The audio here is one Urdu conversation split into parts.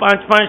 5-5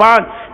5,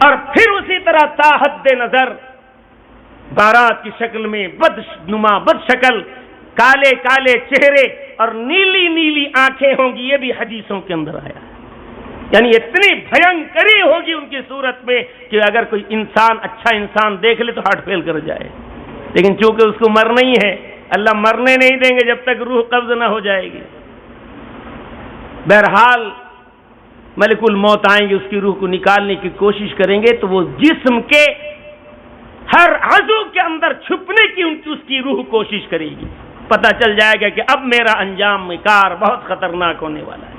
اور پھر اسی طرح تا حد نظر بارات کی شکل میں بدنما بد شکل کالے کالے چہرے اور نیلی نیلی آنکھیں ہوں گی، یہ بھی حدیثوں کے اندر آیا ہے۔ یعنی اتنی بھینکری ہوگی ان کی صورت میں کہ اگر کوئی انسان اچھا انسان دیکھ لے تو ہارٹ فیل کر جائے، لیکن چونکہ اس کو مرنا ہی ہے، اللہ مرنے نہیں دیں گے جب تک روح قبض نہ ہو جائے گی۔ بہرحال ملک الموت آئیں گے، اس کی روح کو نکالنے کی کوشش کریں گے تو وہ جسم کے ہر عضو کے اندر چھپنے کی اس کی روح کوشش کرے گی، پتہ چل جائے گا کہ اب میرا انجام کار بہت خطرناک ہونے والا ہے۔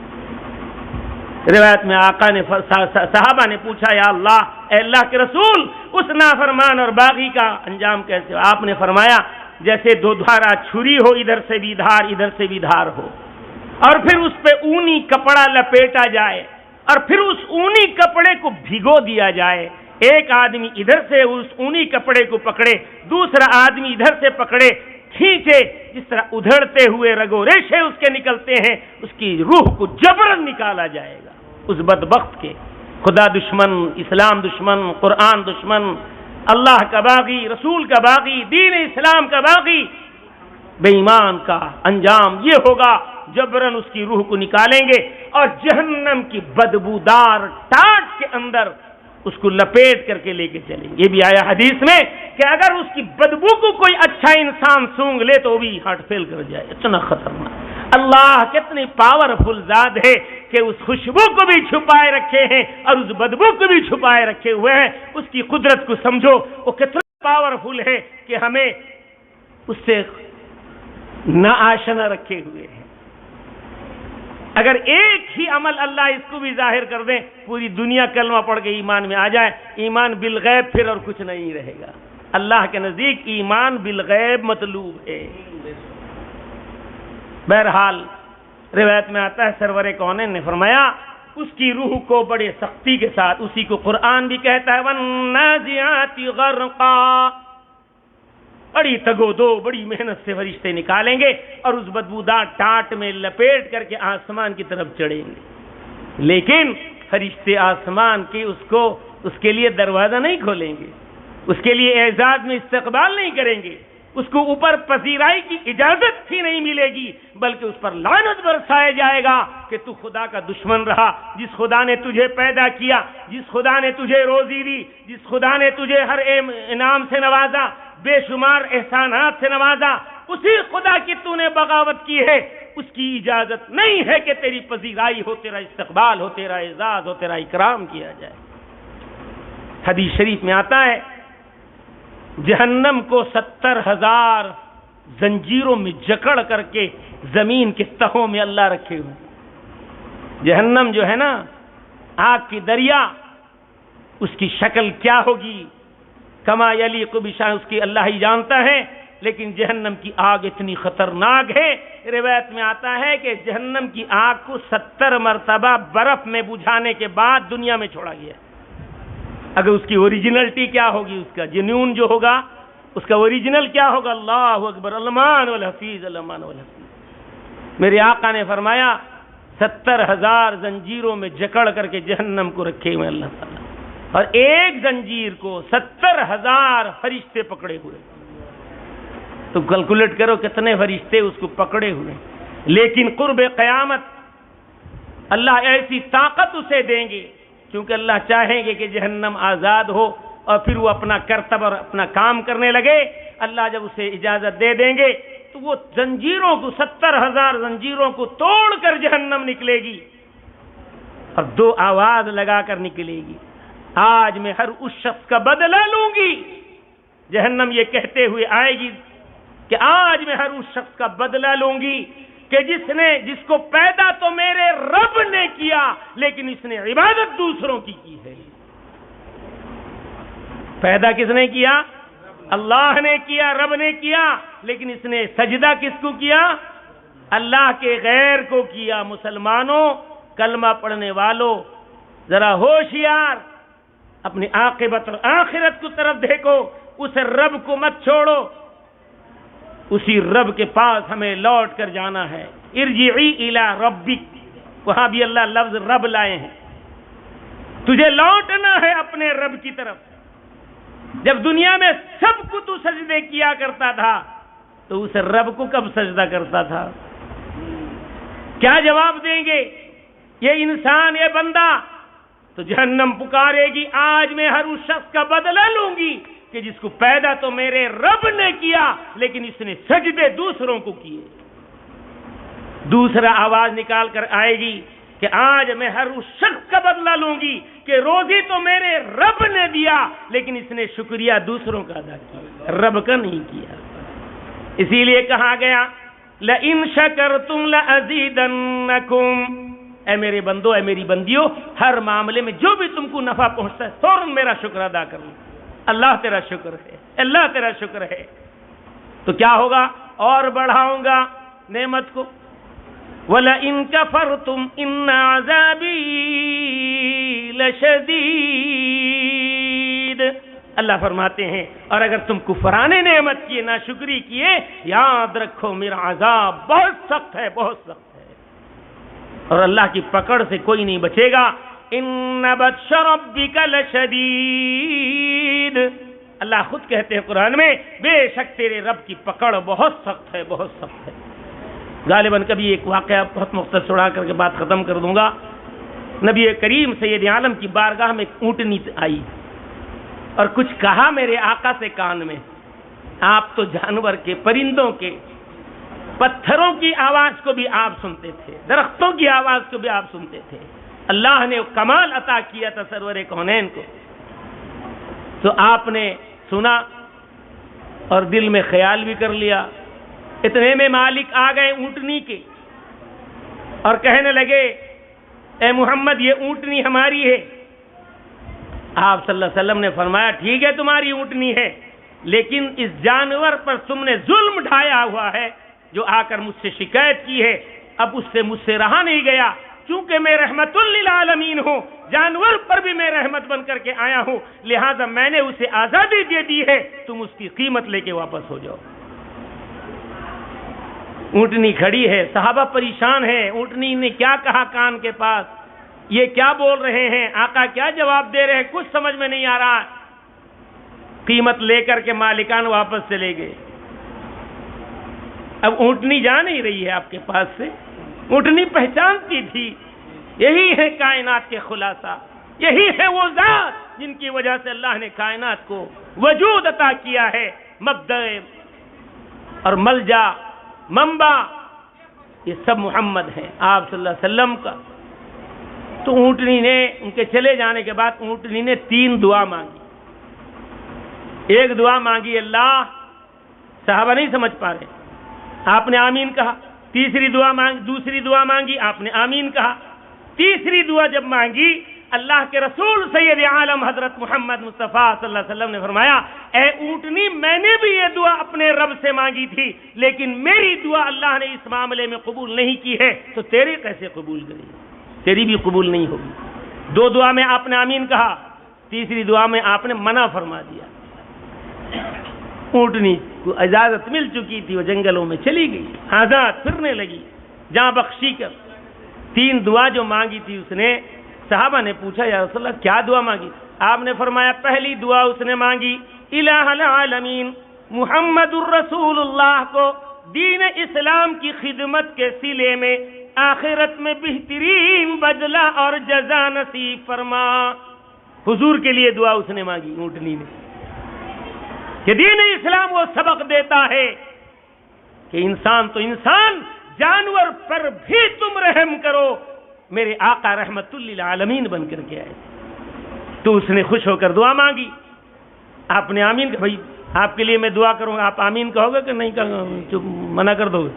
روایت میں آقا نے صحابہ نے پوچھا، یا اللہ، اے اللہ کے رسول، اس نافرمان اور باغی کا انجام کیسے ہو؟ آپ نے فرمایا جیسے دو دھارا چھری ہو، ادھر سے بھی دھار ادھر سے بھی دھار ہو، اور پھر اس پہ اونی کپڑا لپیٹا جائے اور پھر اس اونی کپڑے کو بھگو دیا جائے، ایک آدمی ادھر سے اس اونی کپڑے کو پکڑے، دوسرا آدمی ادھر سے پکڑے، کھینچے، جس طرح ادھڑتے ہوئے رگو ریشے اس کے نکلتے ہیں، اس کی روح کو جبرن نکالا جائے گا اس بدبخت کے، خدا دشمن، اسلام دشمن، قرآن دشمن، اللہ کا باغی، رسول کا باغی، دین اسلام کا باغی، بے ایمان کا انجام یہ ہوگا، جبرن اس کی روح کو نکالیں گے اور جہنم کی بدبودار ٹاٹ کے اندر اس کو لپیٹ کر کے لے کے چلیں گے۔ یہ بھی آیا حدیث میں کہ اگر اس کی بدبو کو کوئی اچھا انسان سونگ لے تو وہ بھی ہارٹ فیل کر جائے، اتنا خطرناک۔ اللہ کتنی پاورفل ذات ہے کہ اس خوشبو کو بھی چھپائے رکھے ہیں اور اس بدبو کو بھی چھپائے رکھے ہوئے ہیں۔ اس کی قدرت کو سمجھو، وہ کتنا پاورفل ہے کہ ہمیں اس سے نہ آشنا رکھے ہوئے ہیں۔ اگر ایک ہی عمل اللہ اس کو بھی ظاہر کر دیں، پوری دنیا کلمہ پڑھ کے ایمان میں آ جائے، ایمان بالغیب پھر اور کچھ نہیں رہے گا۔ اللہ کے نزدیک ایمان بالغیب مطلوب ہے۔ بہرحال روایت میں آتا ہے سرور کونین نے فرمایا اس کی روح کو بڑے سختی کے ساتھ، اسی کو قرآن بھی کہتا ہے وَالنَّازِعَاتِ غَرْقًا، بڑی تگو دو بڑی محنت سے فرشتے نکالیں گے اور اس بدبودار ٹاٹ میں لپیٹ کر کے آسمان کی طرف چڑھیں گے، لیکن فرشتے آسمان کی اس کے لیے دروازہ نہیں کھولیں گے، اس کے لیے اعزاز میں استقبال نہیں کریں گے، اس کو اوپر پذیرائی کی اجازت ہی نہیں ملے گی، بلکہ اس پر لعنت برسایا جائے گا کہ تو خدا کا دشمن رہا، جس خدا نے تجھے پیدا کیا، جس خدا نے تجھے روزی دی، جس خدا نے تجھے ہر انعام سے نوازا، بے شمار احسانات سے نوازا، اسی خدا کی تو نے بغاوت کی ہے، اس کی اجازت نہیں ہے کہ تیری پذیرائی ہو، تیرا استقبال ہو، تیرا اعزاز ہو، تیرا اکرام کیا جائے۔ حدیث شریف میں آتا ہے جہنم کو 70,000 زنجیروں میں جکڑ کر کے زمین کے تہوں میں اللہ رکھے ہوئے۔ جہنم جو ہے نا، آگ کی دریا، اس کی شکل کیا ہوگی، کما یلیق بشان، اس کی اللہ ہی جانتا ہے، لیکن جہنم کی آگ اتنی خطرناک ہے، روایت میں آتا ہے کہ جہنم کی آگ کو 70 مرتبہ برف میں بجھانے کے بعد دنیا میں چھوڑا گیا۔ اگر اس کی اوریجنلٹی کیا ہوگی، اس کا جنون جو ہوگا، اس کا اوریجنل کیا ہوگا، اللہ اکبر، المان والحفیظ، المان والحفیظ۔ میرے آقا نے فرمایا 70,000 زنجیروں میں جکڑ کر کے جہنم کو رکھے ہوئے اللہ تعالیٰ، اور ایک زنجیر کو 70,000 فرشتے پکڑے ہوئے۔ تو کیلکولیٹ کرو کتنے فرشتے اس کو پکڑے ہوئے۔ لیکن قرب قیامت اللہ ایسی طاقت اسے دیں گے، کیونکہ اللہ چاہیں گے کہ جہنم آزاد ہو اور پھر وہ اپنا کرتب اور اپنا کام کرنے لگے۔ اللہ جب اسے اجازت دے دیں گے تو وہ زنجیروں کو 70,000 زنجیروں کو توڑ کر جہنم نکلے گی اور 2 آواز لگا کر نکلے گی، آج میں ہر اس شخص کا بدلہ لوں گی۔ جہنم یہ کہتے ہوئے آئے گی کہ آج میں ہر اس شخص کا بدلہ لوں گی کہ جس کو پیدا تو میرے رب نے کیا، لیکن اس نے عبادت دوسروں کی ہے۔ پیدا کس نے کیا؟ اللہ نے کیا، رب نے کیا، لیکن اس نے سجدہ کس کو کیا؟ اللہ کے غیر کو کیا۔ مسلمانوں، کلمہ پڑھنے والوں، ذرا ہوشیار، اپنی عاقبت اور آخرت کی طرف دیکھو، اس رب کو مت چھوڑو، اسی رب کے پاس ہمیں لوٹ کر جانا ہے۔ ارجعی الی ربک، وہاں بھی اللہ لفظ رب لائے ہیں۔ تجھے لوٹنا ہے اپنے رب کی طرف. جب دنیا میں سب کو تو سجدے کیا کرتا تھا تو اس رب کو کب سجدہ کرتا تھا؟ کیا جواب دیں گے یہ انسان، یہ بندہ؟ تو جہنم پکارے گی آج میں ہر اس شخص کا بدلہ لوں گی کہ جس کو پیدا تو میرے رب نے کیا لیکن اس نے سجدے دوسروں کو کیے. دوسرا آواز نکال کر آئے گی کہ آج میں ہر اس شخص کا بدلہ لوں گی کہ روزی تو میرے رب نے دیا لیکن اس نے شکریہ دوسروں کا ادا کیا، رب کا نہیں کیا. اسی لیے کہا گیا لئن شکرتم لازیدنکم، اے میرے بندو، اے میری بندیوں، ہر معاملے میں جو بھی تم کو نفع پہنچتا ہے فوراً میرا شکر ادا کرو. اللہ تیرا شکر ہے، اللہ تیرا شکر ہے. تو کیا ہوگا؟ اور بڑھاؤں گا نعمت کو. وَلَئِن كَفَرْتُمْ إِنَّ عَذَابِي لَشَدِيدٌ، اللہ فرماتے ہیں اور اگر تم کفران نعمت کیے، ناشکری کیے، یاد رکھو میرا عذاب بہت سخت ہے، بہت سخت ہے، اور اللہ کی پکڑ سے کوئی نہیں بچے گا. إِنَّ بَطْشَ رَبِّكَ لَشَدِيدٌ، اللہ خود کہتے ہیں قرآن میں بے شک تیرے رب کی پکڑ بہت سخت ہے، بہت سخت ہے. غالباً کبھی ایک واقعہ بہت مختصر سنا کر کے بات ختم کر دوں گا. نبی کریم سید عالم کی بارگاہ میں ایک اونٹنی آئی اور کچھ کہا میرے آقا سے کان میں. آپ تو جانور کے، پرندوں کے، پتھروں کی آواز کو بھی آپ سنتے تھے، درختوں کی آواز کو بھی آپ سنتے تھے. اللہ نے کمال عطا کیا تھا سرور کونین کو. تو آپ نے سنا اور دل میں خیال بھی کر لیا. اتنے میں مالک آ گئے اونٹنی کے اور کہنے لگے اے محمد یہ اونٹنی ہماری ہے. آپ صلی اللہ علیہ وسلم نے فرمایا ٹھیک ہے تمہاری اونٹنی ہے، لیکن اس جانور پر تم نے ظلم ڈھایا ہوا ہے جو آ کر مجھ سے شکایت کی ہے. اب اس سے مجھ سے رہا نہیں گیا، چونکہ میں رحمت للعالمین ہوں، جانور پر بھی میں رحمت بن کر کے آیا ہوں، لہذا میں نے اسے آزادی دے دی ہے، تم اس کی قیمت لے کے واپس ہو جاؤ. اونٹنی کھڑی ہے، صحابہ پریشان ہیں، اونٹنی نے کیا کہا کان کے پاس، یہ کیا بول رہے ہیں، آقا کیا جواب دے رہے ہیں، کچھ سمجھ میں نہیں آ رہا. قیمت لے کر کے مالکان واپس چلے گئے. اب اونٹنی جا نہیں رہی ہے آپ کے پاس سے. اونٹنی پہچانتی تھی یہی ہے کائنات کے خلاصہ، یہی ہے وہ ذات جن کی وجہ سے اللہ نے کائنات کو وجود عطا کیا ہے. مبدأ اور ملجا، منبع، یہ سب محمد ہیں آپ صلی اللہ علیہ وسلم کا. تو اونٹنی نے ان کے چلے جانے کے بعد اونٹنی نے 3 دعا مانگی. ایک دعا مانگی اللہ، صحابہ نہیں سمجھ پا رہے، آپ نے آمین کہا. دوسری دعا مانگی، آپ نے آمین کہا. تیسری دعا جب مانگی، اللہ کے رسول سید عالم حضرت محمد مصطفیٰ صلی اللہ علیہ وسلم نے فرمایا اے اونٹنی میں نے بھی یہ دعا اپنے رب سے مانگی تھی، لیکن میری دعا اللہ نے اس معاملے میں قبول نہیں کی ہے، تو تیری کیسے قبول کرے؟ تیری بھی قبول نہیں ہوگی. 2 دعا میں آپ نے آمین کہا، تیسری دعا میں آپ نے منع فرما دیا. اونٹنی کو اجازت مل چکی تھی، وہ جنگلوں میں چلی گئی، آزاد پھرنے لگی، جاں بخشی کر. 3 دعا جو مانگی تھی اس نے، صحابہ نے پوچھا یا رسول اللہ کیا دعا مانگی؟ آپ نے فرمایا پہلی دعا اس نے مانگی الہ العالمین محمد الرسول اللہ کو دین اسلام کی خدمت کے صلے میں آخرت میں بہترین بدلہ اور جزا نصیب فرما. حضور کے لیے دعا اس نے مانگی اونٹنی نے کہ دین اسلام وہ سبق دیتا ہے کہ انسان تو انسان، جانور پر بھی تم رحم کرو. میرے آقا رحمت للعالمین بن کر کے آئے. تو اس نے خوش ہو کر دعا مانگی. آپ نے آمین کہا. بھائی آپ کے لیے میں دعا کروں گا، آپ آمین کہو گے کہ نہیں کہو، منع کر دو گے؟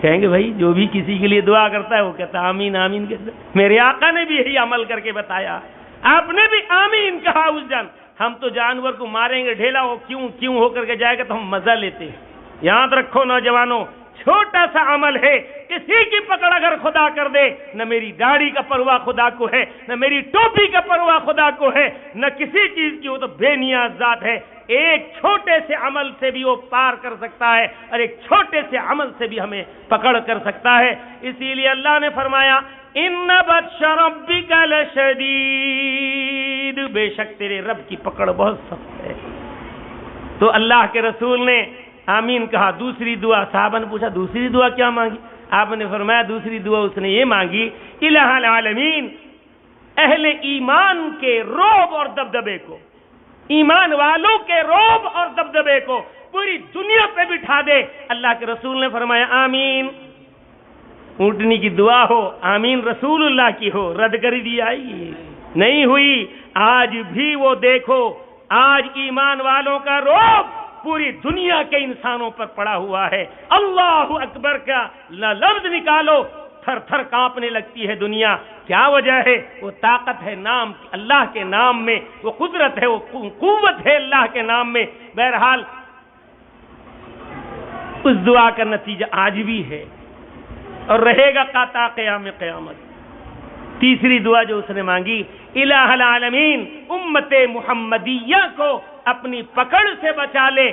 کہیں گے بھائی جو بھی کسی کے لیے دعا کرتا ہے وہ کہتا ہے آمین آمین کہتا ہے. میرے آقا نے بھی یہی عمل کر کے بتایا. آپ نے بھی آمین کہا. اس جان ہم تو جانور کو ماریں گے، ڈھیلا وہ کیوں ہو کر کے جائے گا تو ہم مزہ لیتے ہیں. یاد رکھو نوجوانوں، چھوٹا سا عمل ہے، کسی کی پکڑ اگر خدا کر دے، نہ میری داڑھی کا پرواہ خدا کو ہے، نہ میری ٹوپی کا پرواہ خدا کو ہے، نہ کسی چیز کی، وہ تو بے نیاز ذات ہے. ایک چھوٹے سے عمل سے بھی وہ پار کر سکتا ہے اور ایک چھوٹے سے عمل سے بھی ہمیں پکڑ کر سکتا ہے. اسی لیے اللہ نے فرمایا ان بطش ربک لشدید، بے شک تیرے رب کی پکڑ بہت سخت ہے۔ تو اللہ کے رسول نے آمین کہا۔ دوسری دعا صحابہ نے پوچھا دوسری دعا کیا مانگی؟ آپ نے فرمایا دوسری دعا اس نے یہ مانگی، الہ العالمین اہل ایمان کے رعب اور دبدبے کو، ایمان والوں کے رعب اور دبدبے کو پوری دنیا پہ بٹھا دے۔ اللہ کے رسول نے فرمایا آمین۔ اونٹنی کی دعا ہو، آمین رسول اللہ کی ہو، رد کر دی آئی نہیں ہوئی۔ آج بھی وہ دیکھو، آج ایمان والوں کا رعب پوری دنیا کے انسانوں پر پڑا ہوا ہے۔ اللہ اکبر کا لفظ نکالو، تھر تھر کانپنے لگتی ہے دنیا۔ کیا وجہ ہے؟ وہ طاقت ہے نام اللہ کے نام میں، وہ قدرت ہے، وہ قوت ہے اللہ کے نام میں۔ بہرحال اس دعا کا نتیجہ آج بھی ہے اور رہے گا تا قیام قیامت۔ تیسری دعا جو اس نے مانگی، الہ العالمین امت محمدیہ کو اپنی پکڑ سے بچا لے۔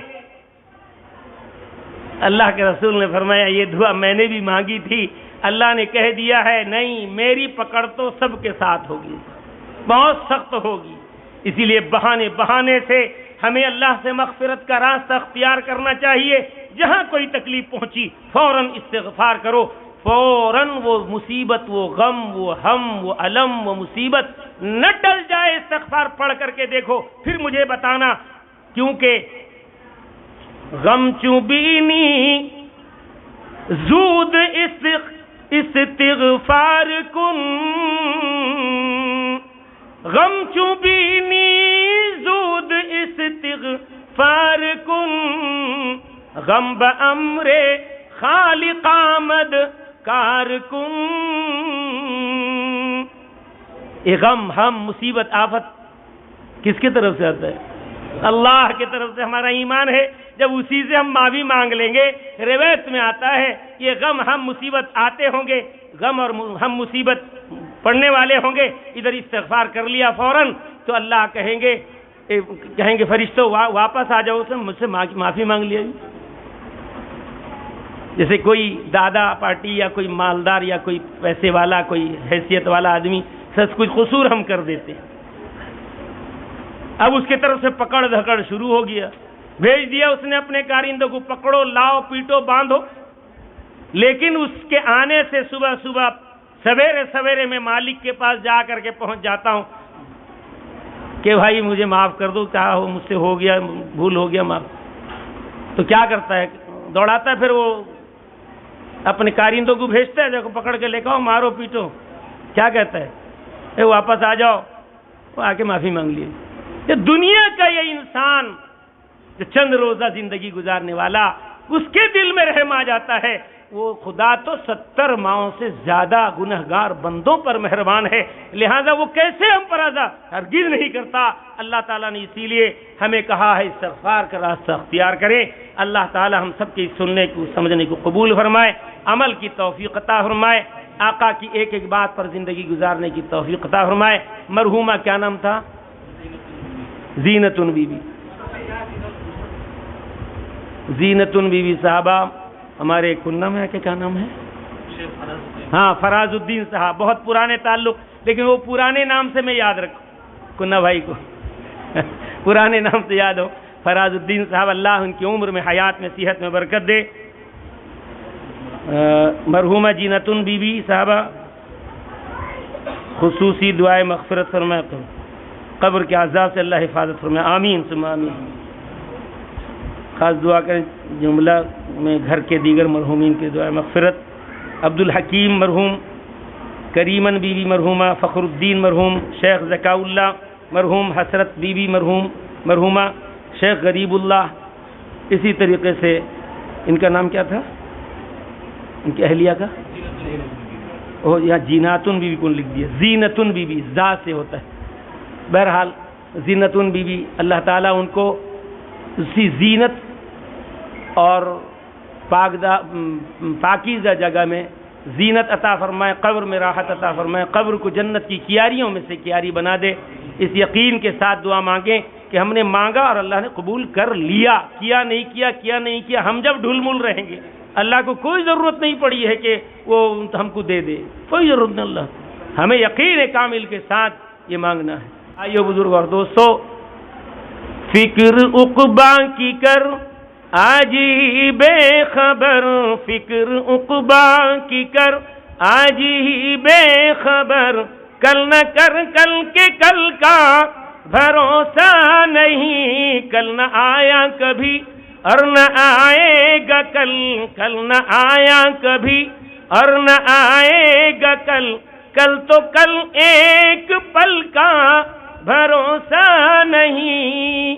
اللہ کے رسول نے فرمایا یہ دعا میں نے بھی مانگی تھی، اللہ نے کہہ دیا ہے نہیں، میری پکڑ تو سب کے ساتھ ہوگی، بہت سخت ہوگی۔ اسی لیے بہانے بہانے سے ہمیں اللہ سے مغفرت کا راستہ اختیار کرنا چاہیے۔ جہاں کوئی تکلیف پہنچی فوراً استغفار کرو، فوراً وہ مصیبت، وہ غم، وہ ہم، وہ علم، وہ مصیبت نہ ٹل جائے، استغفار پڑھ کر کے دیکھو، پھر مجھے بتانا۔ کیونکہ غم چوبینی زود استغفار کن، غم چوبینی زود استغفار کن، غم بامر خالق آمد کار کن۔ یہ غم، ہم، مصیبت، آفت کس کی طرف سے آتا ہے؟ اللہ کی طرف سے۔ ہمارا ایمان ہے جب اسی سے ہم معافی مانگ لیں گے۔ روایت میں آتا ہے یہ غم، ہم، مصیبت آتے ہوں گے، غم اور ہم مصیبت پڑھنے والے ہوں گے، ادھر استغفار کر لیا فوراً تو اللہ کہیں گے فرشتوں واپس آ جاؤ، مجھ سے معافی مانگ لیا۔ جیسے کوئی دادا پارٹی یا کوئی مالدار یا کوئی پیسے والا، کوئی حیثیت والا آدمی سچ کچھ قصور ہم کر دیتے ہیں، اب اس کی طرف سے پکڑ دھکڑ شروع ہو گیا، بھیج دیا اس نے اپنے کارندوں کو، پکڑو، لاؤ، پیٹو، باندھو۔ لیکن اس کے آنے سے صبح صبح سویرے سویرے میں مالک کے پاس جا کر کے پہنچ جاتا ہوں کہ بھائی مجھے معاف کر دو، کیا ہو مجھ سے ہو گیا، بھول ہو گیا، معاف۔ تو کیا کرتا ہے؟ دوڑاتا ہے، پھر وہ اپنے کارندوں کو بھیجتا ہے، دیکھو پکڑ کے لے کے آؤ، مارو پیٹو۔ کیا کہتا ہے؟ اے واپس آ جاؤ، وہ آ کے معافی مانگ لیے۔ یہ دنیا کا یہ انسان جو چند روزہ زندگی گزارنے والا، اس کے دل میں رحم آ جاتا ہے، وہ خدا تو 70 ماہوں سے زیادہ گنہگار بندوں پر مہربان ہے، لہذا وہ کیسے ہم پر عذاب ہرگز نہیں کرتا۔ اللہ تعالیٰ نے اسی لیے ہمیں کہا ہے استغفار کا راستہ اختیار کریں۔ اللہ تعالیٰ ہم سب کی سننے کو، سمجھنے کو قبول فرمائے، عمل کی توفیق عطا فرمائے، آقا کی ایک ایک بات پر زندگی گزارنے کی توفیق عطا فرمائے۔ مرحومہ کیا نام تھا؟ زینتن بی بی، زینتن بی بی صاحبہ ہمارے کنہ میں ہے کہ کیا نام ہے؟ ہاں، فراز الدین صاحب، بہت پرانے تعلق، لیکن وہ پرانے نام سے میں یاد رکھوں کنہ بھائی کو پرانے نام سے یاد ہو۔ فراز الدین صاحب، اللہ ان کی عمر میں، حیات میں، صحت میں برکت دے۔ مرحومہ زینتن بی بی صاحبہ خصوصی دعائے مغفرت فرمائے، قبر کے عذاب سے اللہ حفاظت فرمائے، آمین ثم آمین۔ خاص دعا کریں جملہ میں گھر کے دیگر مرحومین کی دعائے مغفرت۔ عبدالحکیم مرحوم، کریمن بی بی مرحومہ، فخر الدین مرحوم، شیخ ذکاء اللہ مرحوم، حسرت بی بی مرحومہ، شیخ غریب اللہ۔ اسی طریقے سے ان کا نام کیا تھا، ان کی اہلیہ کا؟ یہاں جیناتن بی بی کو لکھ دیا، زینتن بی بی زا سے ہوتا ہے۔ بہرحال زینتن بی بی، اللہ تعالیٰ ان کو اسی زینت اور پاکیزہ جگہ میں زینت عطا فرمائے، قبر میں راحت عطا فرمائے، قبر کو جنت کی کیاریوں میں سے کیاری بنا دے۔ اس یقین کے ساتھ دعا مانگیں کہ ہم نے مانگا اور اللہ نے قبول کر لیا، کیا نہیں کیا، ہم جب ڈھل مل رہیں گے اللہ کو کوئی ضرورت نہیں پڑی ہے کہ وہ ہم کو دے دے، کوئی ضرورت نہیں. اللہ ہمیں یقین کامل کے ساتھ یہ مانگنا ہے. آئیو بزرگ اور دوستو، فکر عقبا کی کر آج ہی بے خبر، فکر عقبا کی کر آج ہی بے خبر، کل نہ کر کل کے کل کا بھروسہ نہیں، کل نہ آیا کبھی اور نہ آئے گا کل، کل نہ آیا کبھی اور نہ آئے گا کل، کل تو کل ایک پل کا بھروسہ نہیں.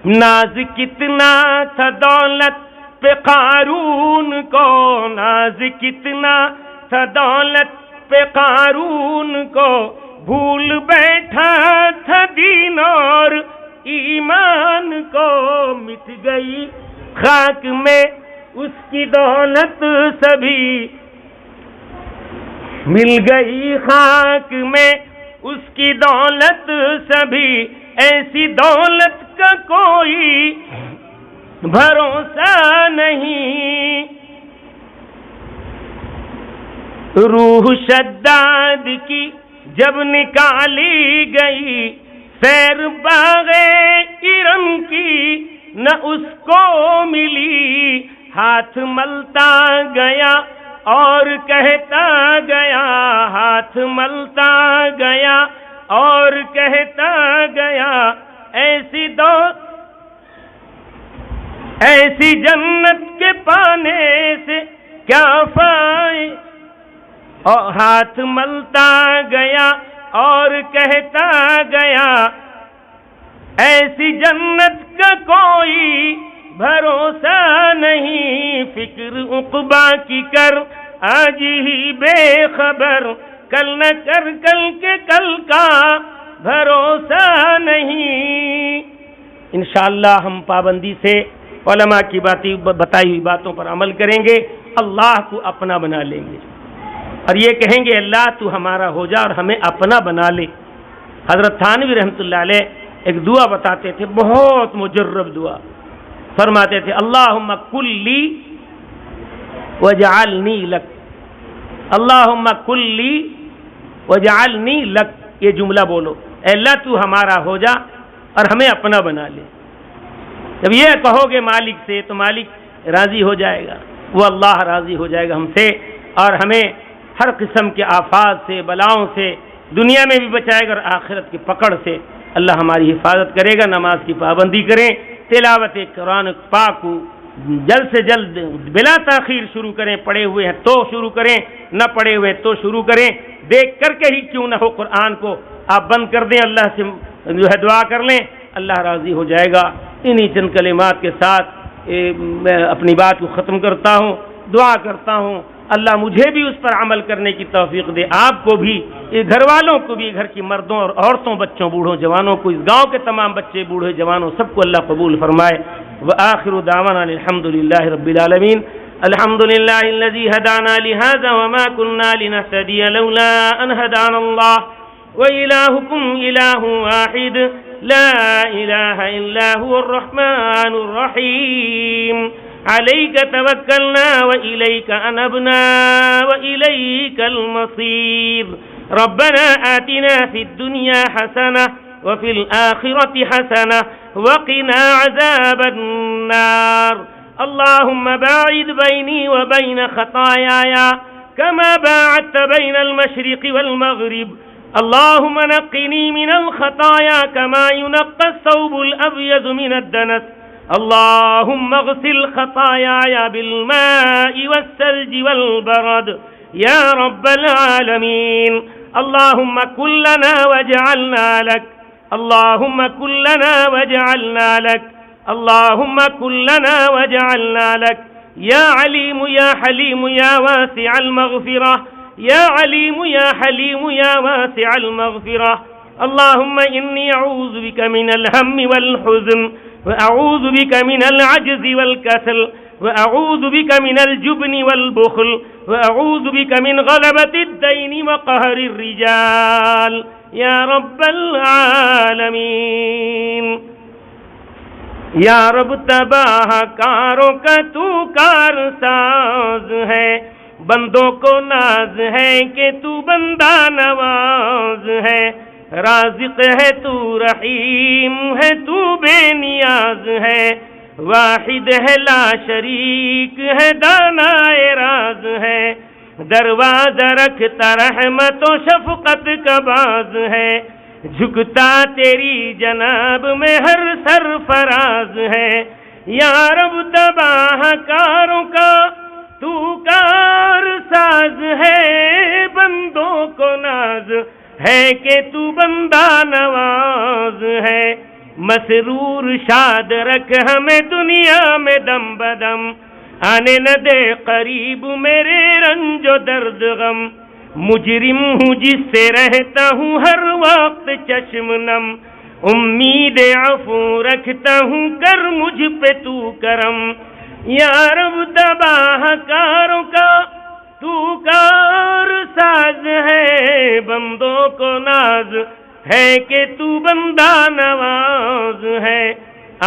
ناز کتنا تھا دولت پہ قارون کو، ناز کتنا تھا دولت پہ قارون کو، بھول بیٹھا تھا دین اور ایمان کو، مٹ گئی خاک میں اس کی دولت سبھی، مل گئی خاک میں اس کی دولت سبھی، ایسی دولت کا کوئی بھروسہ نہیں. روح شداد کی جب نکالی گئی سیر باغ ارم کی، نہ اس کو ملی، ہاتھ ملتا گیا اور کہتا گیا، ہاتھ ملتا گیا اور کہتا گیا، ایسی جنت کے پانے سے کیا فائدہ، اور ہاتھ ملتا گیا اور کہتا گیا، ایسی جنت کا کوئی بھروسہ نہیں. فکر عقبا کی کر آج ہی بے خبر، کل نہ کر کل کے کل کا بھروسہ نہیں. انشاءاللہ ہم پابندی سے علماء کی بتائی ہوئی باتوں پر عمل کریں گے، اللہ کو اپنا بنا لیں گے اور یہ کہیں گے اللہ تو ہمارا ہو جا اور ہمیں اپنا بنا لے. حضرت تھانوی رحمۃ اللہ علیہ ایک دعا بتاتے تھے، بہت مجرب دعا، فرماتے تھے اللہم کلی وجعلنی لک، اللہم کلی وجعلنی لک. یہ جملہ بولو، اے اللہ تو ہمارا ہو جا اور ہمیں اپنا بنا لے. جب یہ کہو گے مالک سے تو مالک راضی ہو جائے گا، وہ اللہ راضی ہو جائے گا ہم سے اور ہمیں ہر قسم کے آفات سے، بلاؤں سے دنیا میں بھی بچائے گا اور آخرت کی پکڑ سے اللہ ہماری حفاظت کرے گا. نماز کی پابندی کریں، تلاوت قرآن پاک کو جلد سے جلد بلا تاخیر شروع کریں، پڑھے ہوئے ہیں تو شروع کریں، نہ پڑھے ہوئے تو شروع کریں، دیکھ کر کے ہی کیوں نہ ہو قرآن کو آپ بند کر دیں، اللہ سے جو ہے دعا کر لیں، اللہ راضی ہو جائے گا. انہی چند کلمات کے ساتھ میں اپنی بات کو ختم کرتا ہوں. دعا کرتا ہوں اللہ مجھے بھی اس پر عمل کرنے کی توفیق دے، آپ کو بھی، گھر والوں کو بھی، گھر کی مردوں اور عورتوں، بچوں، بوڑھوں، جوانوں کو، اس گاؤں کے تمام بچے، بوڑھے، جوانوں، سب کو اللہ قبول فرمائے. وآخر دعوانا الحمد للہ رب العالمین. الحمد للہ الذی ہدانا لہذا وما كنا لنهتدی لولا ان ہدانا اللہ وإلہکم الہ واحد لا الہ الا هو الرحمن الرحیم. عليك توكلنا وإليك أنبنا وإليك المصير. ربنا آتنا في الدنيا حسنة وفي الآخرة حسنة وقنا عذاب النار. اللهم باعد بيني وبين خطاياي كما باعدت بين المشرق والمغرب. اللهم نقني من الخطايا كما ينقى الثوب الأبيض من الدنس. اللهم اغسل خطاياي بالماء والثلج والبرد يا رب العالمين. اللهم كن لنا وجعلنا لك، اللهم كن لنا وجعلنا لك، اللهم كن لنا وجعلنا لك يا عليم يا حليم يا واسع المغفرة، يا عليم يا حليم يا واسع المغفرة. اللهم إني أعوذ بك من الهم والحزن، وأعوذ بك من العجز والكسل، وأعوذ بك من الجبن والبخل، وأعوذ بك من غلبة الدين وقهر الرجال يا رب العالمين. یا رب تباہ کاروں کا تو کار ساز ہے، بندوں کو ناز ہے کہ تو بندہ نواز ہے، رازق ہے تو رحیم ہے تو بے نیاز ہے، واحد ہے لا شریک ہے دانائے راز ہے، دروازہ رکھتا رحمت و شفقت کا باز ہے، جھکتا تیری جناب میں ہر سرفراز ہے، یا رب تباہ کاروں کا تو کار ساز ہے، بندوں کو ناز ہے کہ تو بندہ نواز ہے، مسرور شاد رکھ ہمیں دنیا میں دم بدم، آنے نہ دے قریب میرے رنج و درد غم، مجرم ہوں جس سے رہتا ہوں ہر وقت چشم نم، امید عفو رکھتا ہوں کر مجھ پہ تو کرم، یا رب تباہ کاروں کا تو کار ساز ہے، بندوں کو ناز ہے کہ تو بندہ نواز ہے،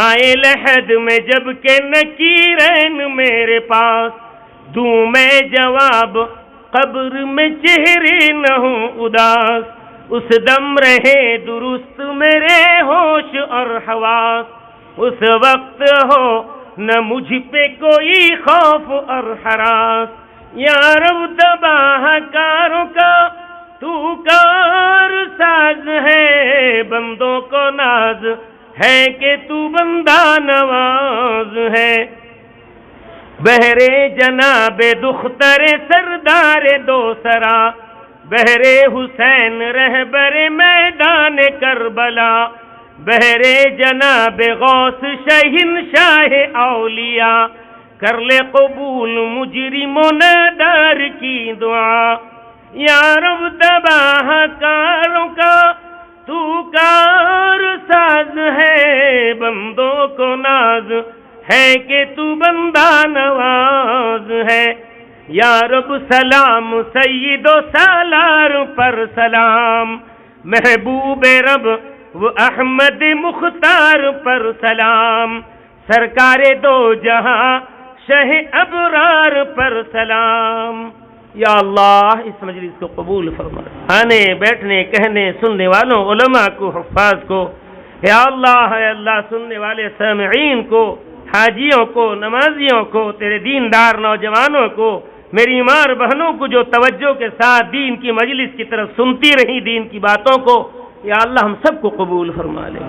آئے لحد میں جب کہ نکیرین میرے پاس، دوں میں جواب قبر میں چہرے نہ ہوں اداس، اس دم رہے درست میرے ہوش اور حواس، اس وقت ہو نہ مجھ پہ کوئی خوف اور ہراس، یا رب تباہ کاروں کا تو کار ساز ہے، بندوں کو ناز ہے کہ تو بندہ نواز ہے، بہرے جناب دختر سردار دو سرا، بہرے حسین رہبر میدان کربلا، بہرے جناب غوث شہنشاہ اولیاء، کر لے قبول مجرموں نادار کی دعا، یا رب تباہ کاروں کا تو کار ساز ہے، بندوں کو ناز ہے کہ تو بندہ نواز ہے، یا رب سلام سید و سالار پر سلام، محبوب رب وہ احمد مختار پر سلام، سرکار دو جہاں شہ ابرار پر سلام، یا اللہ اس مجلس کو قبول فرما، آنے بیٹھنے کہنے سننے والوں علماء کو حفاظ کو، یا اللہ سننے والے سامعین کو، حاجیوں کو، نمازیوں کو، تیرے دیندار نوجوانوں کو، میری ماں بہنوں کو جو توجہ کے ساتھ دین کی مجلس کی طرف سنتی رہی دین کی باتوں کو، یا اللہ ہم سب کو قبول فرما لے،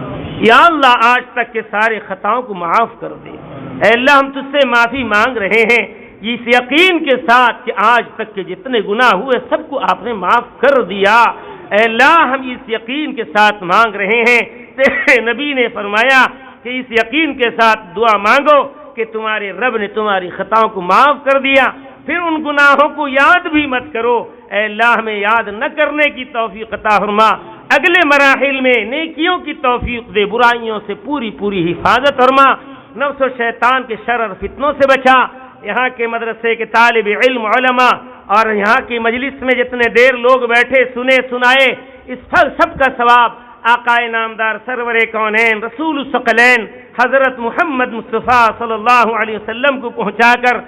یا اللہ آج تک کے سارے خطاؤں کو معاف کر دے، اے اللہ ہم تجھ سے معافی مانگ رہے ہیں اس یقین کے ساتھ کہ آج تک کے جتنے گناہ ہوئے سب کو آپ نے معاف کر دیا، اے اللہ ہم اس یقین کے ساتھ مانگ رہے ہیں، تیرے نبی نے فرمایا کہ اس یقین کے ساتھ دعا مانگو کہ تمہارے رب نے تمہاری خطاؤں کو معاف کر دیا، پھر ان گناہوں کو یاد بھی مت کرو، اے اللہ ہمیں یاد نہ کرنے کی توفیق عطا فرما، اگلے مراحل میں نیکیوں کی توفیق دے، برائیوں سے پوری حفاظت فرما، نفس و شیطان کے شر اور فتنوں سے بچا، یہاں کے مدرسے کے طالب علم علماء اور یہاں کی مجلس میں جتنے دیر لوگ بیٹھے سنے سنائے، اس سب کا ثواب آقا نامدار سرور کونین رسول الثقلین حضرت محمد مصطفیٰ صلی اللہ علیہ وسلم کو پہنچا کر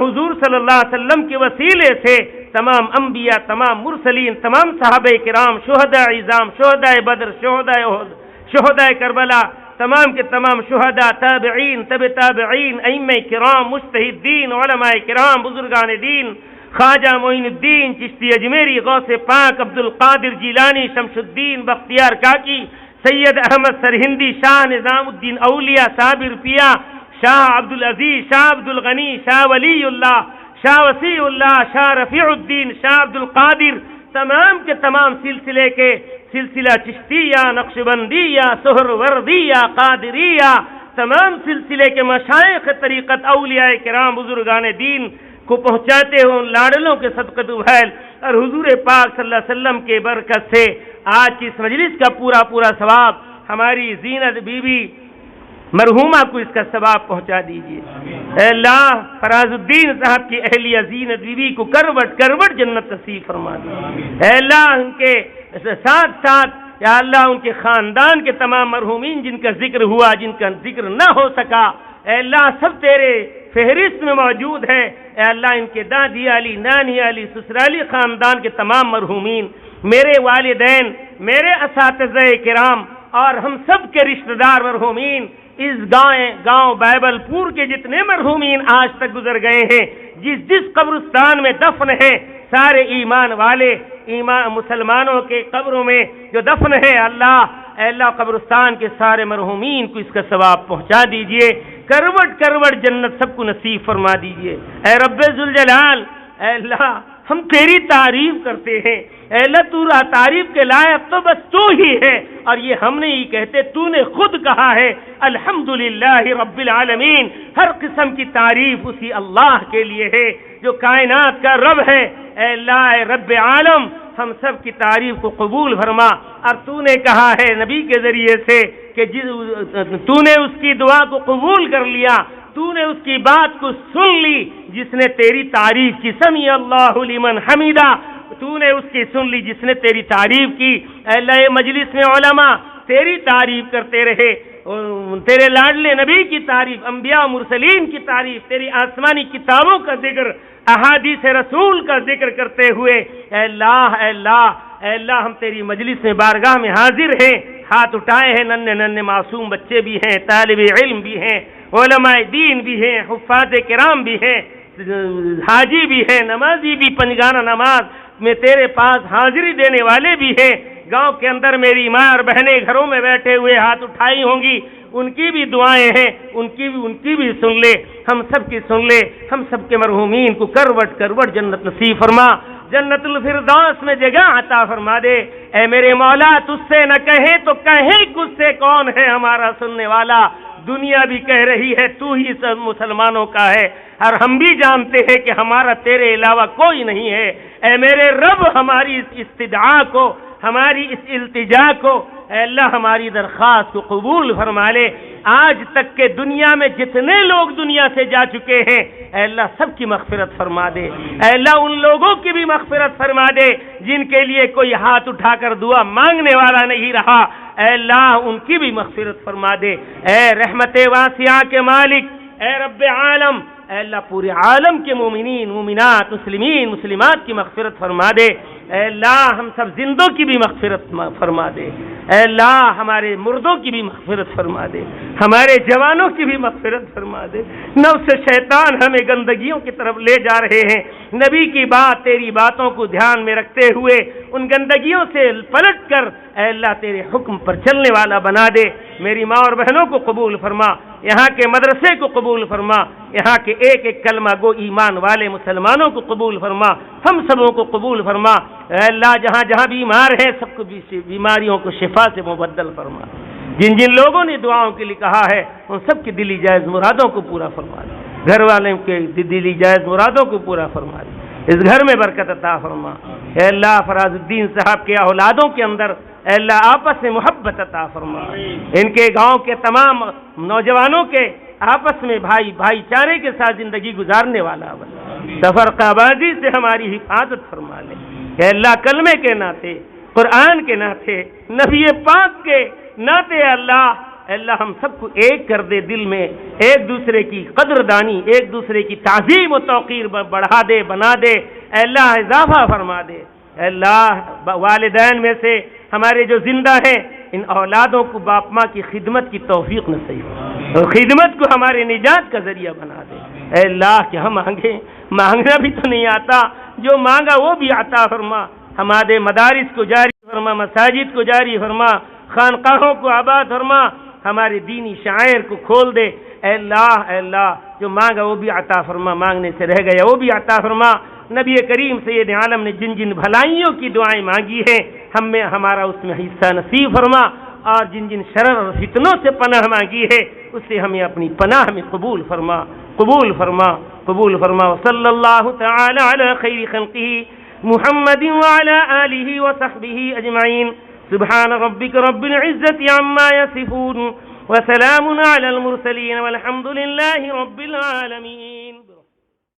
حضور صلی اللہ علیہ وسلم کے وسیلے سے تمام انبیاء، تمام مرسلین، تمام صحابہ کرام، شہداء عظام، شہداء بدر، شہداء احد، شہداء کربلا، تمام کے تمام شہداء، تابعین، تابعین، ائمہ کرام، مجتہدین، علماء کرام، بزرگان دین، خواجہ معین الدین چشتی اجمیری، غوث پاک عبد القادر جیلانی، شمس الدین بختیار کاکی، سید احمد سرہندی، شاہ نظام الدین اولیاء، صابر پیا، شاہ عبد العزیز، شاہ عبد الغنی، شاہ ولی اللہ، شاہ وسیع اللہ، شاہ رفیع الدین، شاہ عبد القادر، تمام کے تمام سلسلے کے سلسلہ چشتیہ، نقشبندیہ، سہروردیہ، قادریہ، تمام سلسلے کے مشائخ طریقت، اولیاء کرام، بزرگان دین کو پہنچاتے ہوں لاڈلوں کے صدقۃ وبھیل اور حضور پاک صلی اللہ علیہ وسلم کے برکت سے آج کی اس مجلس کا پورا ثواب ہماری زینت بی بی مرحومہ کو اس کا ثواب پہنچا دیجیے۔ اے اللہ فراز الدین صاحب کی اہلیہ زینت بی بی کو کروٹ جنت نصیب فرما دے۔ اے اللہ ان کے ساتھ یا اللہ ان کے خاندان کے تمام مرحومین جن کا ذکر ہوا، جن کا ذکر نہ ہو سکا، اے اللہ سب تیرے فہرست میں موجود ہے۔ اے اللہ ان کے دادی علی، نانی علی، سسرالی خاندان کے تمام مرحومین، میرے والدین، میرے اساتذہ کرام اور ہم سب کے رشتہ دار مرحومین، اس گاؤں بائبل پور کے جتنے مرحومین آج تک گزر گئے ہیں، جس قبرستان میں دفن ہیں، سارے ایمان والے مسلمانوں کے قبروں میں جو دفن ہے، اے اللہ قبرستان کے سارے مرحومین کو اس کا ثواب پہنچا دیجئے، کروٹ کروٹ جنت سب کو نصیب فرما دیجئے۔ اے رب ذوالجلال، اے اللہ ہم تیری تعریف کرتے ہیں، اے اللہ تو تعریف کے لائق تو بس تو ہی ہے، اور یہ ہم نہیں کہتے، تو نے خود کہا ہے الحمدللہ رب العالمین، ہر قسم کی تعریف اسی اللہ کے لیے ہے جو کائنات کا رب ہے۔ اے اللہ اے رب عالم، ہم سب کی تعریف کو قبول فرما، اور تو نے کہا ہے نبی کے ذریعے سے کہ تو نے اس کی دعا کو قبول کر لیا، تو نے اس کی بات کو سن لی، جس نے تیری تعریف کی، سمیع اللہ لمن حمیدہ، تو نے اس کی سن لی جس نے تیری تعریف کی۔ اے اللہ مجلس میں علماء تیری تعریف کرتے رہے، تیرے لاڈلے نبی کی تعریف، انبیاء مرسلین کی تعریف، تیری آسمانی کتابوں کا ذکر، احادیث رسول کا ذکر کرتے ہوئے، اے اللہ اے اللہ اے اللہ ہم تیری مجلس میں بارگاہ میں حاضر ہیں، ہاتھ اٹھائے ہیں، ننھے ننھے معصوم بچے بھی ہیں، طالب علم بھی ہیں، علماء دین بھی ہیں، حفاظ کرام بھی ہیں، حاجی بھی ہیں، نمازی بھی، پنجگانہ نماز میں تیرے پاس حاضری دینے والے بھی ہیں۔ گاؤں کے اندر میری ماں اور بہنیں گھروں میں بیٹھے ہوئے ہاتھ اٹھائی ہوں گی، ان کی بھی دعائیں ہیں، ان کی بھی سن لے، ہم سب کی سن لے، ہم سب کے مرحومین کو کروٹ کروٹ جنت نصیب فرما، جنت الفردوس میں جگہ عطا فرما دے۔ اے میرے مولا، تجھ سے نہ کہیں تو کہیں کچھ سے کون ہے ہمارا سننے والا، دنیا بھی کہہ رہی ہے تو ہی سب مسلمانوں کا ہے، اور ہم بھی جانتے ہیں کہ ہمارا تیرے علاوہ کوئی نہیں ہے۔ اے میرے رب، ہماری اس استدعا کو، ہماری اس التجا کو، اے اللہ ہماری درخواست کو قبول فرما لے۔ آج تک کے دنیا میں جتنے لوگ دنیا سے جا چکے ہیں، اے اللہ سب کی مغفرت فرما دے، اے اللہ ان لوگوں کی بھی مغفرت فرما دے جن کے لیے کوئی ہاتھ اٹھا کر دعا مانگنے والا نہیں رہا، اے اللہ ان کی بھی مغفرت فرما دے۔ اے رحمت واسعہ کے مالک، اے رب عالم، اے اللہ پورے عالم کے مومنین، مومنات، مسلمین، مسلمات کی مغفرت فرما دے۔ اے اللہ ہم سب زندوں کی بھی مغفرت فرما دے، اے اللہ ہمارے مردوں کی بھی مغفرت فرما دے، ہمارے جوانوں کی بھی مغفرت فرما دے۔ نفس شیطان ہمیں گندگیوں کی طرف لے جا رہے ہیں، نبی کی بات، تیری باتوں کو دھیان میں رکھتے ہوئے ان گندگیوں سے پلٹ کر اے اللہ تیرے حکم پر چلنے والا بنا دے۔ میری ماں اور بہنوں کو قبول فرما، یہاں کے مدرسے کو قبول فرما، یہاں کے ایک ایک کلمہ گو ایمان والے مسلمانوں کو قبول فرما، ہم سبوں کو قبول فرما۔ اے اللہ جہاں جہاں بیمار ہیں سب کو بیماریوں کو شفا سے مبدل فرما، جن جن لوگوں نے دعاؤں کے لیے کہا ہے ان سب کی دلی جائز مرادوں کو پورا فرما دے، گھر والوں کے دلی جائز مرادوں کو پورا فرما دے، اس گھر میں برکت عطا فرما۔ اے اللہ فراز الدین صاحب کے اولادوں کے اندر اے اللہ آپس میں محبت عطا فرما، ان کے گاؤں کے تمام نوجوانوں کے آپس میں بھائی چارے کے ساتھ زندگی گزارنے والا بنا، تفرقہ بازی سے ہماری حفاظت فرما لے۔ اے اللہ کلمے کے ناطے، قرآن کے ناطے، نبی پاک کے ناطے اللہ ہم سب کو ایک کر دے، دل میں ایک دوسرے کی قدردانی، ایک دوسرے کی تعظیم و توقیر بڑھا دے، بنا دے، اے اللہ اضافہ فرما دے۔ اے اللہ والدین میں سے ہمارے جو زندہ ہیں ان اولادوں کو باپ ماں کی خدمت کی توفیق نصیب اور خدمت کو ہمارے نجات کا ذریعہ بنا دے۔ اے اللہ کیا مانگیں، مانگنا بھی تو نہیں آتا، جو مانگا وہ بھی عطا فرما، ہمارے مدارس کو جاری فرما، مساجد کو جاری فرما، خانقاہوں کو آباد فرما، ہمارے دینی شعائر کو کھول دے۔ اے اللہ جو مانگا وہ بھی عطا فرما، مانگنے سے رہ گیا وہ بھی عطا فرما۔ نبی کریم سید عالم نے جن جن بھلائیوں کی دعائیں مانگی ہیں ہمارا اس میں حصہ نصیب فرما، اور جن جن شرر اور فتنوں سے پناہ مانگی ہے اس سے ہمیں اپنی پناہ میں قبول فرما، قبول فرما، قبول فرما۔ وصلی اللہ تعالی علی خیر خلقہ محمد وعلی آلہ وصحبہ اجمعین۔ سبحان ربک رب العزة عما یصفون وسلام علی المرسلین والحمد للہ رب العالمین۔